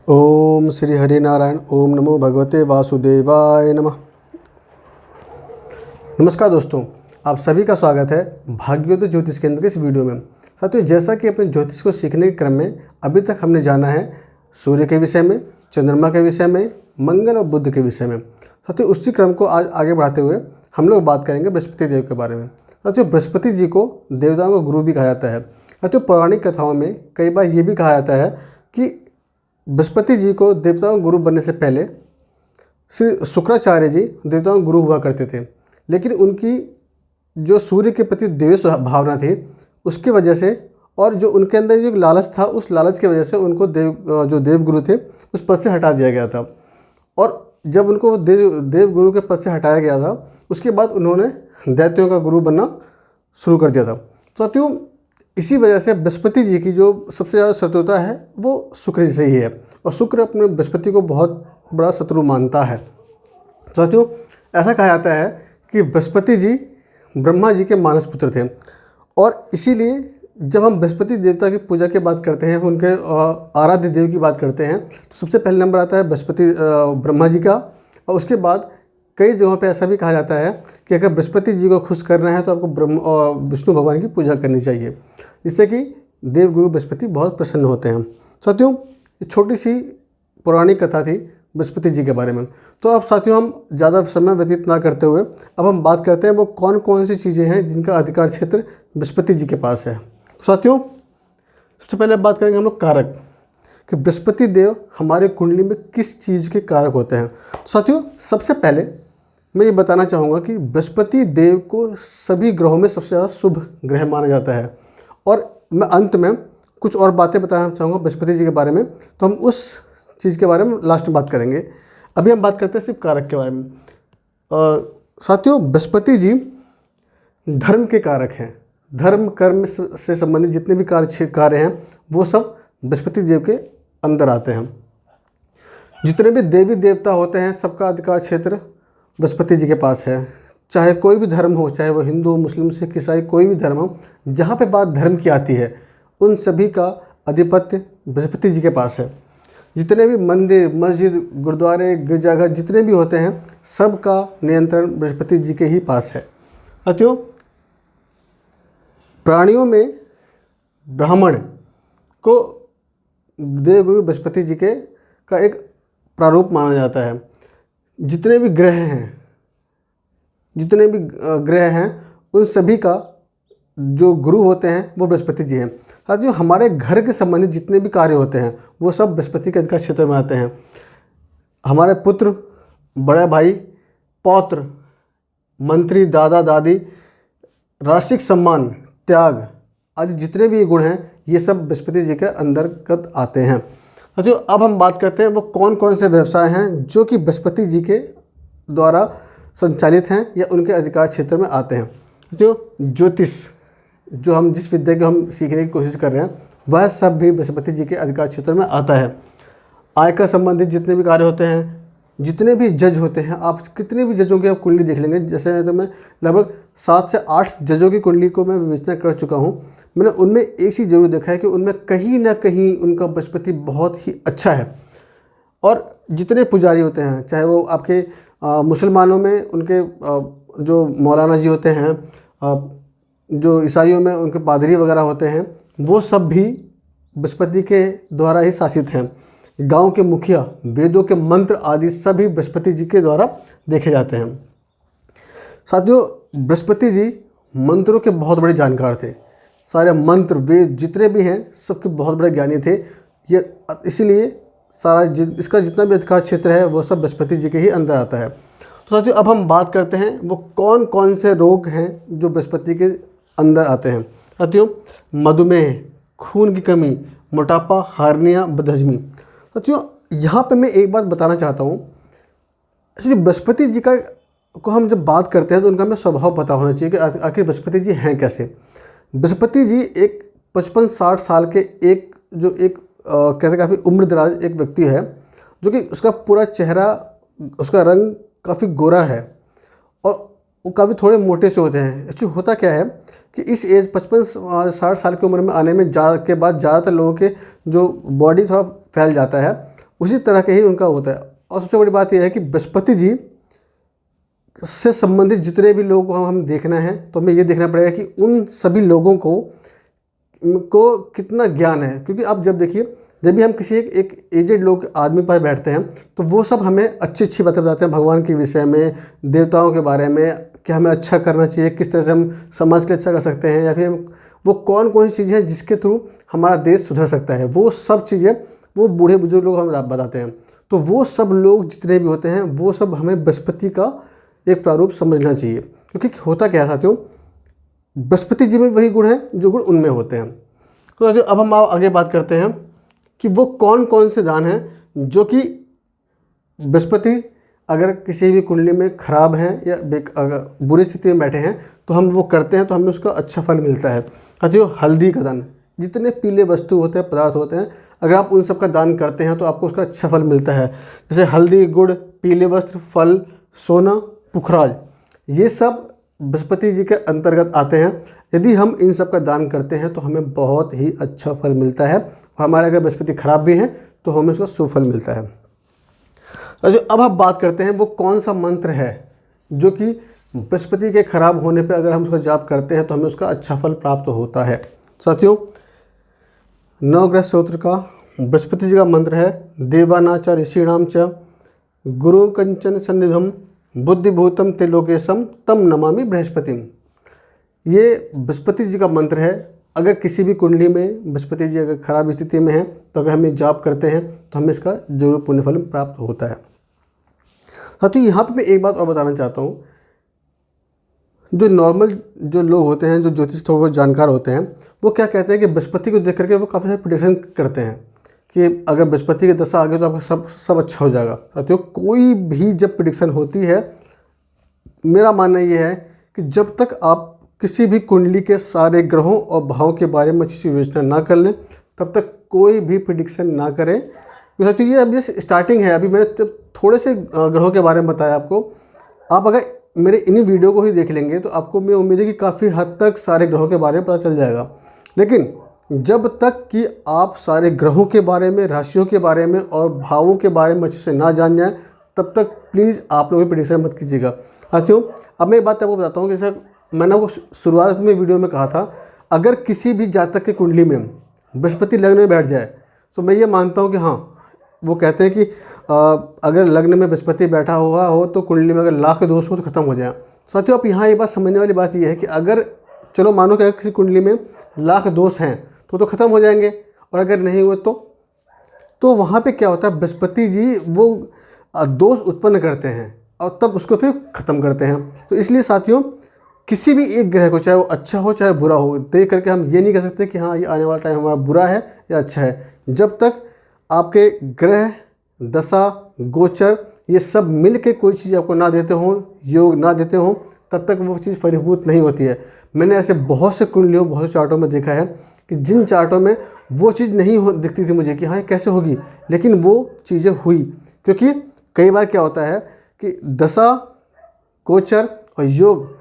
ओम श्री हरि नारायण। ओम नमो भगवते वासुदेवाय नमः। नमस्कार दोस्तों, आप सभी का स्वागत है भाग्योदय ज्योतिष केंद्र के इस वीडियो में। साथियों, जैसा कि अपने ज्योतिष को सीखने के क्रम में अभी तक हमने जाना है सूर्य के विषय में, चंद्रमा के विषय में, मंगल और बुध के विषय में। साथियों, उसी क्रम को आज आगे बढ़ाते हुए हम लोग बात करेंगे बृहस्पति देव के बारे में। साथियों, बृहस्पति जी को देवताओं का गुरु भी कहा जाता है। साथियों, पौराणिक कथाओं में कई बार ये भी कहा जाता है कि बृहस्पति जी को देवताओं गुरु बनने से पहले श्री शुक्राचार्य जी देवताओं गुरु हुआ करते थे, लेकिन उनकी जो सूर्य के प्रति द्वेष भावना थी उसकी वजह से और जो उनके अंदर जो लालच था, उस लालच की वजह से उनको जो देवगुरु थे उस पद से हटा दिया गया था। और जब उनको देवगुरु के पद से हटाया गया था, उसके बाद उन्होंने दैत्यों का गुरु बनना शुरू कर दिया था। साथियों, इसी वजह से बृहस्पति जी की जो सबसे ज़्यादा शत्रुता है वो शुक्र जी से ही है, और शुक्र अपने बृहस्पति को बहुत बड़ा शत्रु मानता है। साथियों, ऐसा कहा जाता है कि बृहस्पति जी ब्रह्मा जी के मानस पुत्र थे, और इसीलिए जब हम बृहस्पति देवता की पूजा की बात करते हैं, उनके आराध्य देव की बात करते हैं, तो सबसे पहले नंबर आता है बृहस्पति ब्रह्मा जी का। और उसके बाद कई जगहों पे ऐसा भी कहा जाता है कि अगर बृहस्पति जी को खुश करना है तो आपको विष्णु भगवान की पूजा करनी चाहिए, जिससे कि देवगुरु बृहस्पति बहुत प्रसन्न होते हैं। साथियों, ये छोटी सी पौराणिक कथा थी बृहस्पति जी के बारे में। तो अब साथियों, हम ज़्यादा समय व्यतीत ना करते हुए अब हम बात करते हैं वो कौन कौन सी चीज़ें हैं जिनका अधिकार क्षेत्र बृहस्पति जी के पास है। साथियों, सबसे पहले बात करेंगे हम लोग कारक, कि बृहस्पति देव हमारे कुंडली में किस चीज़ के कारक होते हैं। साथियों, सबसे पहले मैं ये बताना चाहूँगा कि बृहस्पति देव को सभी ग्रहों में सबसे ज़्यादा शुभ ग्रह माना जाता है। और मैं अंत में कुछ और बातें बताना चाहूँगा बृहस्पति जी के बारे में, तो हम उस चीज़ के बारे में लास्ट में बात करेंगे। अभी हम बात करते हैं सिर्फ कारक के बारे में। साथियों, बृहस्पति जी धर्म के कारक हैं। धर्म कर्म से संबंधित जितने भी कार्य हैं वो सब बृहस्पति देव के अंदर आते हैं। जितने भी देवी देवता होते हैं सबका अधिकार क्षेत्र बृहस्पति जी के पास है। चाहे कोई भी धर्म हो, चाहे वो हिंदू, मुस्लिम, सिख, ईसाई, कोई भी धर्म हो, जहाँ पे बात धर्म की आती है उन सभी का आधिपत्य बृहस्पति जी के पास है। जितने भी मंदिर, मस्जिद, गुरुद्वारे, गिरजाघर जितने भी होते हैं सबका नियंत्रण बृहस्पति जी के ही पास है। साथियों, प्राणियों में ब्राह्मण को देवगुरु बृहस्पति जी का एक प्रारूप माना जाता है। जितने भी ग्रह हैं उन सभी का जो गुरु होते हैं वो बृहस्पति जी हैं। साथियों, हमारे घर के संबंधित जितने भी कार्य होते हैं वो सब बृहस्पति के अधिकार क्षेत्र में आते हैं। हमारे पुत्र, बड़ा भाई, पौत्र, मंत्री, दादा दादी, राष्ट्रिक सम्मान, त्याग आदि जितने भी गुण हैं ये सब बृहस्पति जी के अंतर्गत आते हैं। साथियों, अब हम बात करते हैं वो कौन कौन से व्यवसाय हैं जो कि बृहस्पति जी के द्वारा संचालित हैं या उनके अधिकार क्षेत्र में आते हैं। जो ज्योतिष, जो हम जिस विद्या को हम सीखने की कोशिश कर रहे हैं वह सब भी बृहस्पति जी के अधिकार क्षेत्र में आता है। आयकर संबंधित जितने भी कार्य होते हैं, जितने भी जज होते हैं, आप कितने भी जजों की आप कुंडली देख लेंगे, जैसे तो मैं लगभग 7 से 8 जजों की कुंडली को मैं विवेचना कर चुका हूँ। मैंने उनमें एक चीज़ जरूर देखा है कि उनमें कहीं ना कहीं उनका बृहस्पति बहुत ही अच्छा है। और जितने पुजारी होते हैं, चाहे वो आपके मुसलमानों में उनके जो मौलाना जी होते हैं, जो ईसाइयों में उनके पादरी वगैरह होते हैं, वो सब भी बृहस्पति के द्वारा ही शासित हैं। गांव के मुखिया, वेदों के मंत्र आदि सभी बृहस्पति जी के द्वारा देखे जाते हैं। साथियों, बृहस्पति जी मंत्रों के बहुत बड़े जानकार थे। सारे मंत्र, वेद जितने भी हैं सबके बहुत बड़े ज्ञानी थे। ये इसीलिए इसका जितना भी अधिकार क्षेत्र है वो सब बृहस्पति जी के ही अंदर आता है। तो साथियों, अब हम बात करते हैं वो कौन कौन से रोग हैं जो बृहस्पति के अंदर आते हैं। साथियों, मधुमेह, खून की कमी, मोटापा, हार्निया, बदहजमी। साथियों, यहाँ पे मैं एक बात बताना चाहता हूँ। एक्चुअली बृहस्पति जी को हम जब बात करते हैं तो उनका हमें स्वभाव पता होना चाहिए कि आखिर बृहस्पति जी हैं कैसे। बृहस्पति जी एक 55-60 साल के एक कहते काफ़ी उम्र दराज एक व्यक्ति है, जो कि उसका पूरा चेहरा, उसका रंग काफ़ी गोरा है और वो काफ़ी थोड़े मोटे से होते हैं। एक्चुअली होता क्या है कि इस एज 55-60 साल की उम्र में आने में के बाद ज़्यादातर लोगों के जो बॉडी थोड़ा फैल जाता है, उसी तरह के ही उनका होता है। और सबसे बड़ी बात यह है कि बृहस्पति जी से संबंधित जितने भी लोग को हम देखना है तो हमें ये देखना पड़ेगा कि उन सभी लोगों को कितना ज्ञान है। क्योंकि आप जब देखिए, जब भी हम किसी एक एजेड लोग आदमी पास बैठते हैं तो वो सब हमें अच्छी अच्छी बातें बताते हैं भगवान के विषय में, देवताओं के बारे में, कि हमें अच्छा करना चाहिए, किस तरह से हम समाज के लिए अच्छा कर सकते हैं, या फिर वो कौन कौन सी चीज़ें हैं जिसके थ्रू हमारा देश सुधर सकता है। वो सब चीज़ें वो बूढ़े बुजुर्ग लोग हमें बताते हैं। तो वो सब लोग जितने भी होते हैं वो सब हमें बृहस्पति का एक प्रारूप समझना चाहिए। क्योंकि होता क्या है साथियों, बृहस्पति जी में वही गुण हैं जो गुण उनमें होते हैं। तो अब हम आगे बात करते हैं कि वो कौन कौन से दान हैं जो कि बृहस्पति अगर किसी भी कुंडली में खराब हैं या अगर बुरी स्थिति में बैठे हैं तो हम वो करते हैं तो हमें उसका अच्छा फल मिलता है। साथियों, हल्दी का दान, जितने पीले वस्तु होते हैं, पदार्थ होते हैं, अगर आप उन सब का दान करते हैं तो आपको उसका अच्छा फल मिलता है। जैसे हल्दी, गुड़, पीले वस्त्र, फल, सोना, पुखराज, ये सब बृहस्पति जी के अंतर्गत आते हैं। यदि हम इन सब का दान करते हैं तो हमें बहुत ही अच्छा फल मिलता है। हमारे अगर बृहस्पति खराब भी हैं तो हमें उसका सुफल मिलता है। अब हम बात करते हैं वो कौन सा मंत्र है जो कि बृहस्पति के खराब होने पे अगर हम उसका जाप करते हैं तो हमें उसका अच्छा फल प्राप्त होता है। साथियों, नवग्रह स्तोत्र का बृहस्पति जी का मंत्र है, देवाना च ऋषीणाम च गुरु कंचन सन्निधम बुद्धिभूतम त्रिलोकेशम तम नमामि बृहस्पतिम। ये बृहस्पति जी का मंत्र है। अगर किसी भी कुंडली में बृहस्पति जी अगर खराब स्थिति में है तो अगर हम ये जाप करते हैं तो हमें इसका जरूर पुण्यफल प्राप्त होता है। साथ ही यहाँ पे मैं एक बात और बताना चाहता हूँ, जो नॉर्मल जो लोग होते हैं, जो ज्योतिष थोड़ा बहुत जानकार होते हैं, वो क्या कहते हैं कि बृहस्पति को देख करके वो काफ़ी सारे प्रेडिक्शन करते हैं कि अगर बृहस्पति की दशा आ गई तो आपका सब अच्छा हो जाएगा। साथियों, कोई भी जब प्रेडिक्शन होती है, मेरा मानना ये है कि जब तक आप किसी भी कुंडली के सारे ग्रहों और भावों के बारे में अच्छी विवेचना ना कर लें तब तक कोई भी प्रेडिक्शन ना करें। साथियों, ये अभी स्टार्टिंग है। अभी मैंने जब थोड़े से ग्रहों के बारे में बताया आपको, आप अगर मेरे इन्हीं वीडियो को ही देख लेंगे तो आपको मैं उम्मीद है कि काफ़ी हद तक सारे ग्रहों के बारे में पता चल जाएगा। लेकिन जब तक कि आप सारे ग्रहों के बारे में, राशियों के बारे में और भावों के बारे में अच्छे से ना जान जाएं तब तक प्लीज़ आप लोग भी प्रेडिक्शन मत कीजिएगा। साथियों, अब मैं एक बात आपको बताता हूँ कि जैसे मैंने आपको शुरुआत में वीडियो में कहा था, अगर किसी भी जातक की कुंडली में बृहस्पति लग्न में बैठ जाए तो मैं ये मानता हूँ कि हाँ, वो कहते हैं कि अगर लग्न में बृहस्पति बैठा हुआ हो तो कुंडली में अगर लाख दोष हो तो ख़त्म हो जाए। साथियों, आप यहाँ ये बात समझने वाली बात ये है कि अगर चलो मानो कि अगर किसी कुंडली में लाख दोष हैं तो ख़त्म हो जाएंगे, और अगर नहीं हुए तो वहाँ पे क्या होता है, बृहस्पति जी वो दोष उत्पन्न करते हैं और तब उसको फिर ख़त्म करते हैं। तो इसलिए साथियों, किसी भी एक ग्रह को, चाहे वो अच्छा हो चाहे बुरा हो, देख करके हम ये नहीं कह सकते कि हाँ ये आने वाला टाइम हमारा बुरा है या अच्छा है। जब तक आपके ग्रह, दशा, गोचर ये सब मिल के कोई चीज़ आपको ना देते हों, योग ना देते हों, तब तक वो चीज़ फलीभूत नहीं होती है। मैंने ऐसे बहुत से कुंडलियों, बहुत से चार्टों में देखा है कि जिन चार्टों में वो चीज़ नहीं दिखती थी मुझे कि हाँ ये कैसे होगी, लेकिन वो चीज़ें हुई। क्योंकि कई बार क्या होता है कि दशा, गोचर और योग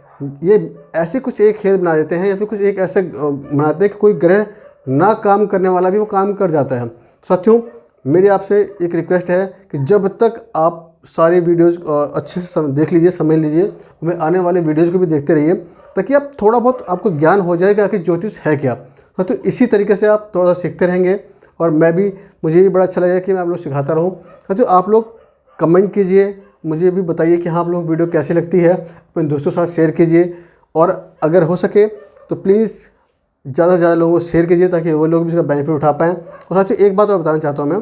ये ऐसे कुछ एक खेल बना देते हैं या फिर कुछ एक ऐसे बनाते हैं कि कोई ग्रह ना काम करने वाला भी वो काम कर जाता है। साथियों, मेरी आपसे एक रिक्वेस्ट है कि जब तक आप सारे वीडियोज़ अच्छे से देख लीजिए, समझ लीजिए, हमें आने वाले वीडियोज़ को भी देखते रहिए ताकि आप थोड़ा बहुत आपको ज्ञान हो जाएगा कि ज्योतिष है क्या। तो इसी तरीके से आप थोड़ा सा सीखते रहेंगे और मुझे भी बड़ा अच्छा लगेगा कि मैं आप लोग सिखाता रहूँ। तो आप लोग कमेंट कीजिए, मुझे भी बताइए कि हाँ आप लोग वीडियो कैसी लगती है, अपने दोस्तों के साथ शेयर कीजिए, और अगर हो सके तो प्लीज़ ज़्यादा से ज़्यादा लोगों को शेयर कीजिए ताकि वो लोग भी इसका बेनिफिट उठा पाएँ। और साथियों, एक बात और बताना चाहता हूँ मैं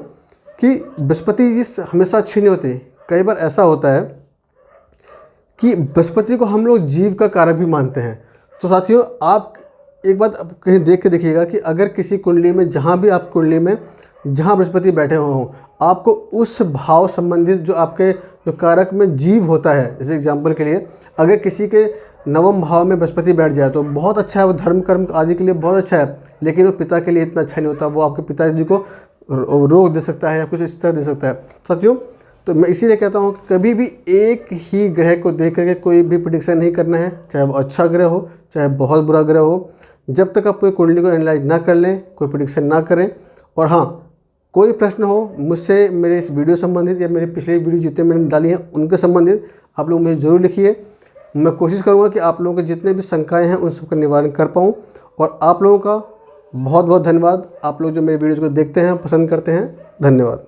कि बृहस्पति जी हमेशा अच्छी नहीं होती। कई बार ऐसा होता है कि बृहस्पति को हम लोग जीव का कारक भी मानते हैं। तो साथियों, आप एक बात कहीं देख के देखिएगा कि अगर किसी कुंडली में, जहाँ भी आप कुंडली में जहाँ बृहस्पति बैठे हुए हों, आपको उस भाव संबंधित जो आपके जो कारक में जीव होता है, जैसे एग्जांपल के लिए अगर किसी के नवम भाव में बृहस्पति बैठ जाए तो बहुत अच्छा है, वो धर्म कर्म आदि के लिए बहुत अच्छा है, लेकिन वो पिता के लिए इतना अच्छा नहीं होता। वो आपके पिताजी को रोग दे सकता है या कुछ इस तरह दे सकता है। साथियों, तो मैं इसीलिए कहता हूँ कि कभी भी एक ही ग्रह को देख करके कोई भी प्रेडिक्शन नहीं करना है, चाहे वो अच्छा ग्रह हो चाहे बहुत बुरा ग्रह हो। जब तक आप कोई कुंडली को एनालाइज ना कर लें, कोई प्रेडिक्शन ना करें। और हाँ, कोई प्रश्न हो मुझसे, मेरे इस वीडियो संबंधित या मेरे पिछले वीडियो जितने मैंने डाली हैं उनके संबंधित, आप लोग मुझे ज़रूर लिखिए। मैं कोशिश करूँगा कि आप लोगों के जितने भी शंकाएँ हैं उन सबका निवारण कर पाऊँ। और आप लोगों का बहुत बहुत धन्यवाद। आप लोग जो मेरे वीडियोज़ को देखते हैं, पसंद करते हैं, धन्यवाद।